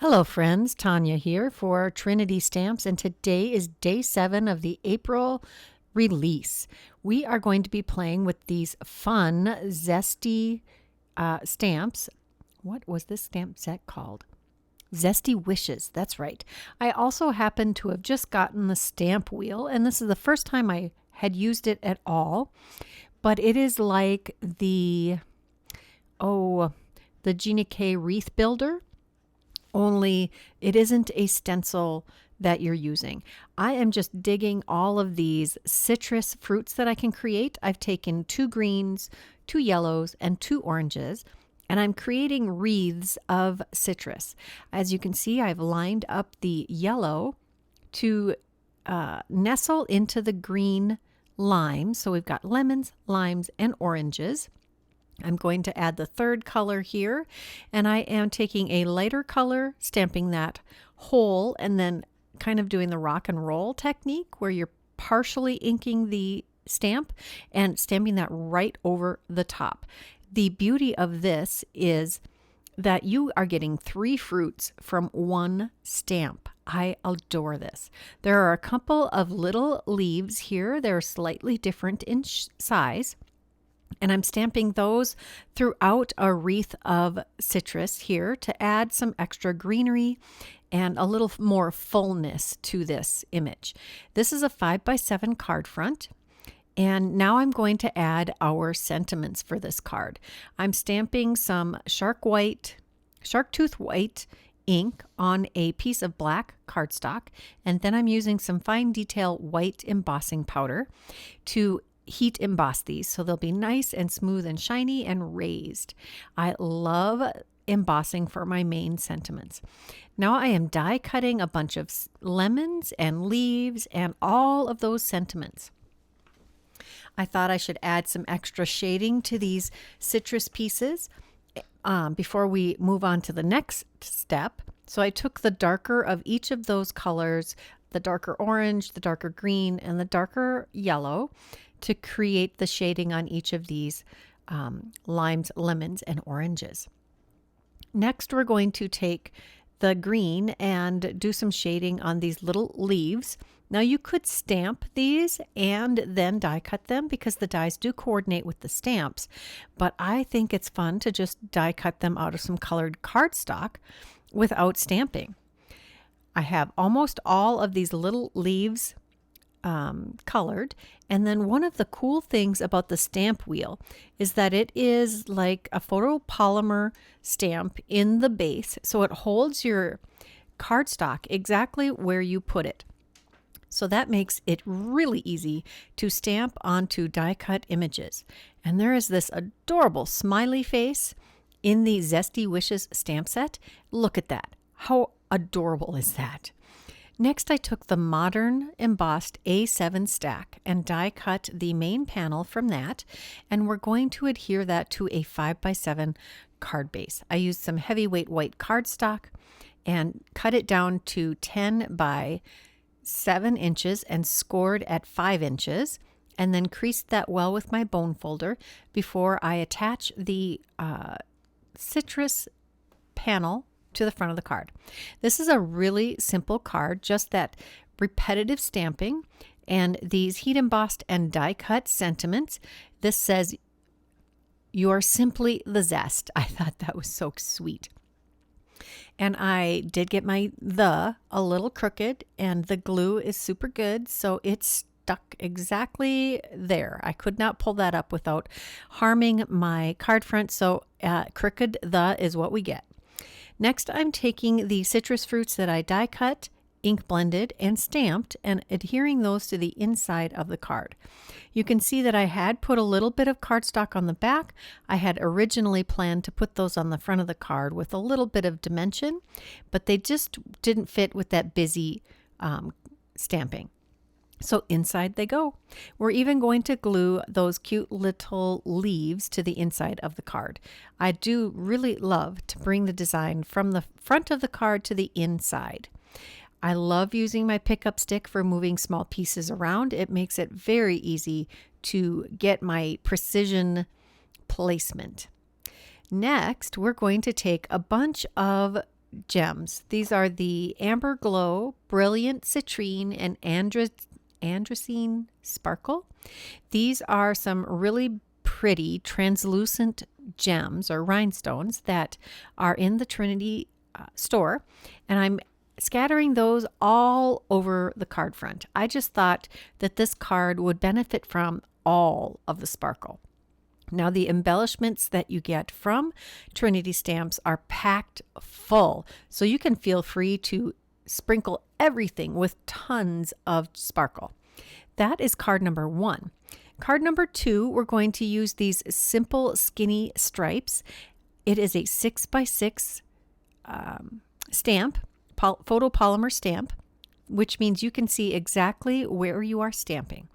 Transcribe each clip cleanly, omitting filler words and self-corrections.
Hello friends, Tanya here for Trinity Stamps, and today is day 7 of the April release. We are going to be playing with these fun, zesty stamps. What was this stamp set called? Zesty Wishes, that's right. I also happen to have just gotten the Stampwheel, and this is the first time I had used it at all, but it is like the Gina K wreath builder, only it isn't a stencil that you're using. I am just digging all of these citrus fruits that I can create. I've taken 2 greens, 2 yellows, and 2 oranges, and I'm creating wreaths of citrus. As you can see, I've lined up the yellow to nestle into the green limes. So we've got lemons, limes, and oranges. I'm going to add the 3rd color here, and I am taking a lighter color, stamping that whole, and then kind of doing the rock and roll technique where you're partially inking the stamp and stamping that right over the top. The beauty of this is that you are getting 3 fruits from 1 stamp. I adore this. There are a couple of little leaves here. They're slightly different in size. And I'm stamping those throughout a wreath of citrus here to add some extra greenery and a little more fullness to this image. This is a 5x7 card front. And now I'm going to add our sentiments for this card. I'm stamping some shark tooth white ink on a piece of black cardstock. And then I'm using some fine detail white embossing powder to heat emboss these so they'll be nice and smooth and shiny and raised. I love embossing for my main sentiments. Now I am die cutting a bunch of lemons and leaves and all of those sentiments. I thought I should add some extra shading to these citrus pieces before we move on to the next step. So I took the darker of each of those colors, the darker orange, the darker green, and the darker yellow, to create the shading on each of these limes, lemons, and oranges. Next, we're going to take the green and do some shading on these little leaves. Now you could stamp these and then die cut them because the dies do coordinate with the stamps, but I think it's fun to just die cut them out of some colored cardstock without stamping. I have almost all of these little leaves colored. And then one of the cool things about the Stampwheel is that it is like a photopolymer stamp in the base. So it holds your cardstock exactly where you put it. So that makes it really easy to stamp onto die cut images. And there is this adorable smiley face in the Zesty Wishes stamp set. Look at that. How adorable is that? Next, I took the modern embossed A7 stack and die cut the main panel from that, and we're going to adhere that to a 5x7 card base. I used some heavyweight white cardstock and cut it down to 10 by 7 inches and scored at 5 inches, and then creased that well with my bone folder before I attach the citrus panel to the front of the card. This is a really simple card, just that repetitive stamping and these heat embossed and die cut sentiments. This says, "You're simply the zest." I thought that was so sweet. And I did get my a little crooked, and the glue is super good, so it's stuck exactly there. I could not pull that up without harming my card front, so crooked is what we get. Next, I'm taking the citrus fruits that I die cut, ink blended, and stamped, and adhering those to the inside of the card. You can see that I had put a little bit of cardstock on the back. I had originally planned to put those on the front of the card with a little bit of dimension, but they just didn't fit with that busy stamping. So inside they go. We're even going to glue those cute little leaves to the inside of the card. I do really love to bring the design from the front of the card to the inside. I love using my pickup stick for moving small pieces around. It makes it very easy to get my precision placement. Next, we're going to take a bunch of gems. These are the Amber Glow, Brilliant Citrine, and Androcene Sparkle. These are some really pretty translucent gems or rhinestones that are in the Trinity store, and I'm scattering those all over the card front. I just thought that this card would benefit from all of the sparkle. Now, the embellishments that you get from Trinity Stamps are packed full, so you can feel free to sprinkle everything with tons of sparkle. That is card number 1. Card number 2, we're going to use these simple skinny stripes. It is a 6x6 stamp, photopolymer stamp, which means you can see exactly where you are stamping.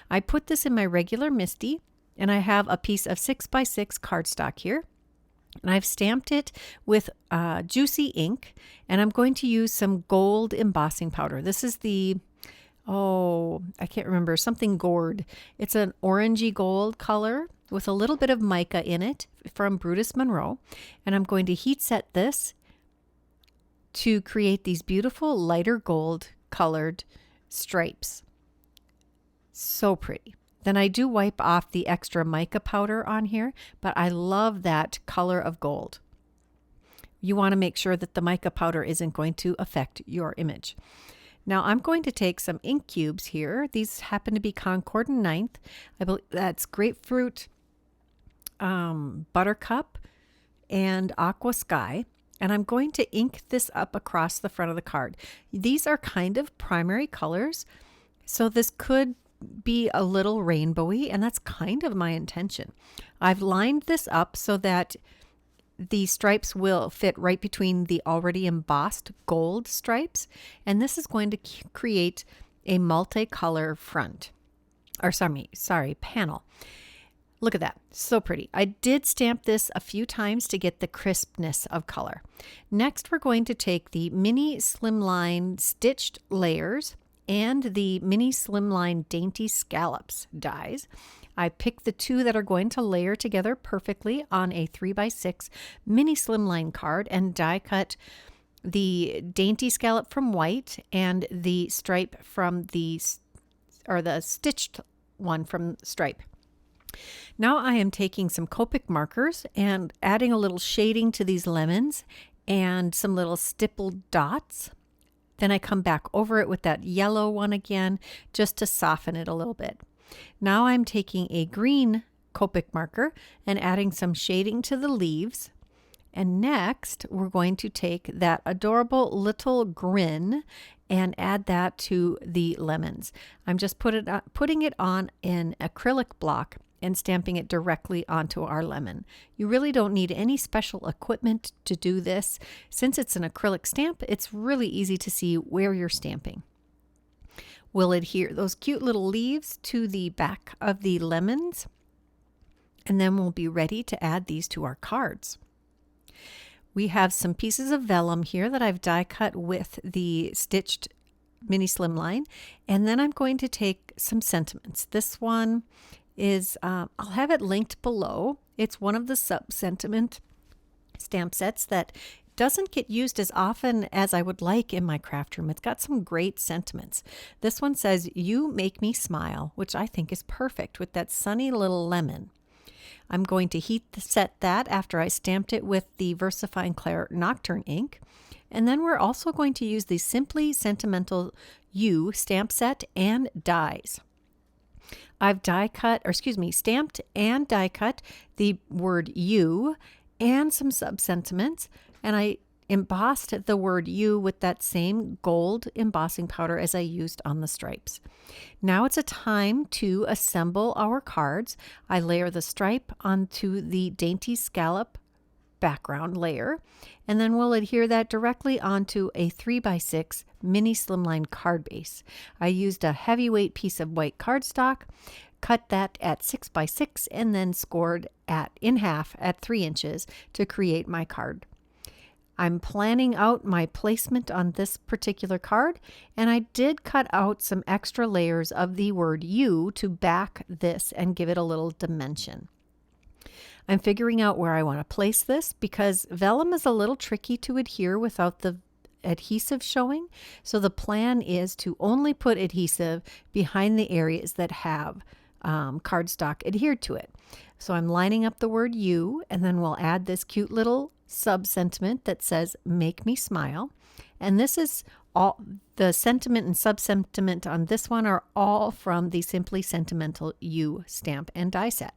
I put this in my regular MISTI, and I have a piece of 6x6 cardstock here. And I've stamped it with juicy ink, and I'm going to use some gold embossing powder. This is the, I can't remember, something gourd. It's an orangey gold color with a little bit of mica in it from Brutus Monroe. And I'm going to heat set this to create these beautiful lighter gold colored stripes. So pretty. Then I do wipe off the extra mica powder on here, but I love that color of gold. You want to make sure that the mica powder isn't going to affect your image. Now I'm going to take some ink cubes here. These happen to be Concord and Ninth. I believe that's grapefruit, buttercup, and aqua sky. And I'm going to ink this up across the front of the card. These are kind of primary colors, so this could be a little rainbowy, and that's kind of my intention. I've lined this up so that the stripes will fit right between the already embossed gold stripes, and this is going to create a multicolor front, or sorry, panel. Look at that, so pretty. I did stamp this a few times to get the crispness of color. Next, we're going to take the mini Slimline stitched layers and the mini Slimline Dainty Scallops dies. I picked the two that are going to layer together perfectly on a 3x6 mini Slimline card and die cut the Dainty Scallop from white and the stripe from the stitched one from stripe. Now I am taking some Copic markers and adding a little shading to these lemons and some little stippled dots. Then I come back over it with that yellow one again, just to soften it a little bit. Now I'm taking a green Copic marker and adding some shading to the leaves. And next, we're going to take that adorable little grin and add that to the lemons. I'm just putting it on an acrylic block and stamping it directly onto our lemon. You really don't need any special equipment to do this. Since it's an acrylic stamp, it's really easy to see where you're stamping. We'll adhere those cute little leaves to the back of the lemons, and then we'll be ready to add these to our cards. We have some pieces of vellum here that I've die cut with the stitched mini Slimline, and then I'm going to take some sentiments. This one is, I'll have it linked below. It's one of the sub-sentiment stamp sets that doesn't get used as often as I would like in my craft room. It's got some great sentiments. This one says, "You make me smile," which I think is perfect with that sunny little lemon. I'm going to set that after I stamped it with the Versifying Clair Nocturne ink. And then we're also going to use the Simply Sentimental You stamp set and dies. I've stamped and die cut the word you and some sub-sentiments, and I embossed the word you with that same gold embossing powder as I used on the stripes. Now it's a time to assemble our cards. I layer the stripe onto the Dainty Scallop background layer, and then we'll adhere that directly onto a 3x6 mini Slimline card base. I used a heavyweight piece of white cardstock, cut that at 6x6, and then scored in half at 3 inches to create my card. I'm planning out my placement on this particular card, and I did cut out some extra layers of the word you to back this and give it a little dimension. I'm figuring out where I want to place this because vellum is a little tricky to adhere without the adhesive showing. So the plan is to only put adhesive behind the areas that have cardstock adhered to it. So I'm lining up the word you, and then we'll add this cute little sub-sentiment that says, make me smile. And this is all, the sentiment and sub-sentiment on this one are all from the Simply Sentimental You stamp and die set.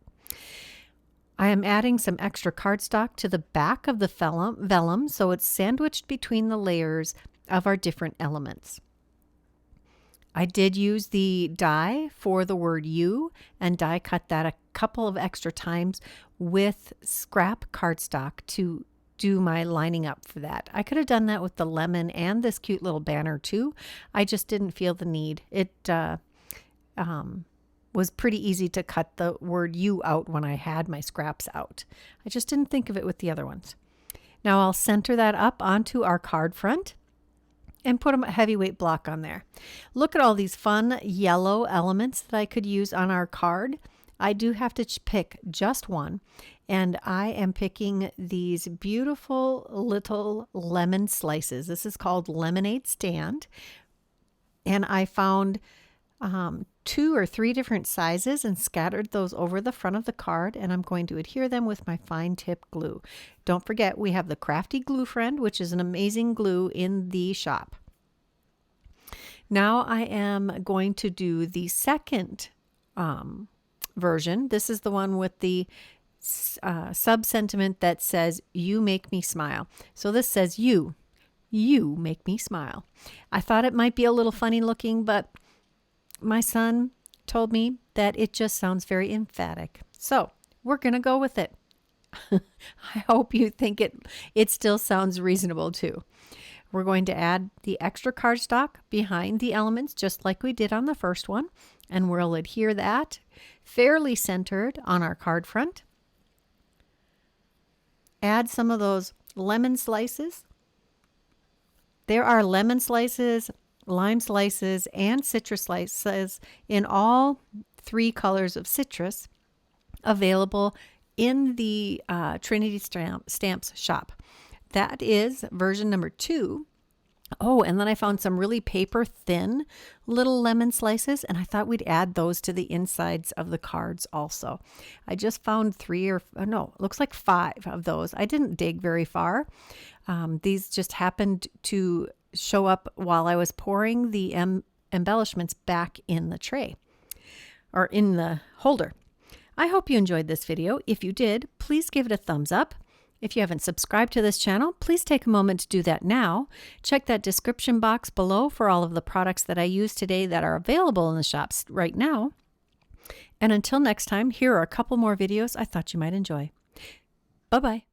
I am adding some extra cardstock to the back of the vellum so it's sandwiched between the layers of our different elements. I did use the die for the word you and die cut that a couple of extra times with scrap cardstock to do my lining up for that. I could have done that with the lemon and this cute little banner too. I just didn't feel the need. It was pretty easy to cut the word you out when I had my scraps out. I just didn't think of it with the other ones. Now I'll center that up onto our card front and put a heavyweight block on there. Look at all these fun yellow elements that I could use on our card. I do have to pick just one, and I am picking these beautiful little lemon slices. This is called Lemonade Stand, and I found 2 or 3 different sizes and scattered those over the front of the card, and I'm going to adhere them with my fine tip glue. Don't forget, we have the Crafty Glue Friend, which is an amazing glue in the shop. Now I am going to do the second version. This is the one with the sub-sentiment that says, you make me smile. So this says, you make me smile. I thought it might be a little funny looking, but my son told me that it just sounds very emphatic. So we're going to go with it. I hope you think it still sounds reasonable too. We're going to add the extra cardstock behind the elements just like we did on the first one, and we'll adhere that fairly centered on our card front. Add some of those lemon slices. There are lemon slices, lime slices, and citrus slices in all 3 colors of citrus available in the Trinity Stamps shop. That is version number 2. Oh, and then I found some really paper thin little lemon slices, and I thought we'd add those to the insides of the cards also. I just found 3 or no, it looks like 5 of those. I didn't dig very far. These just happened to show up while I was pouring the embellishments back in the tray or in the holder. I hope you enjoyed this video. If you did, please give it a thumbs up. If you haven't subscribed to this channel, please take a moment to do that now. Check that description box below for all of the products that I use today that are available in the shops right now. And until next time, here are a couple more videos I thought you might enjoy. Bye-bye.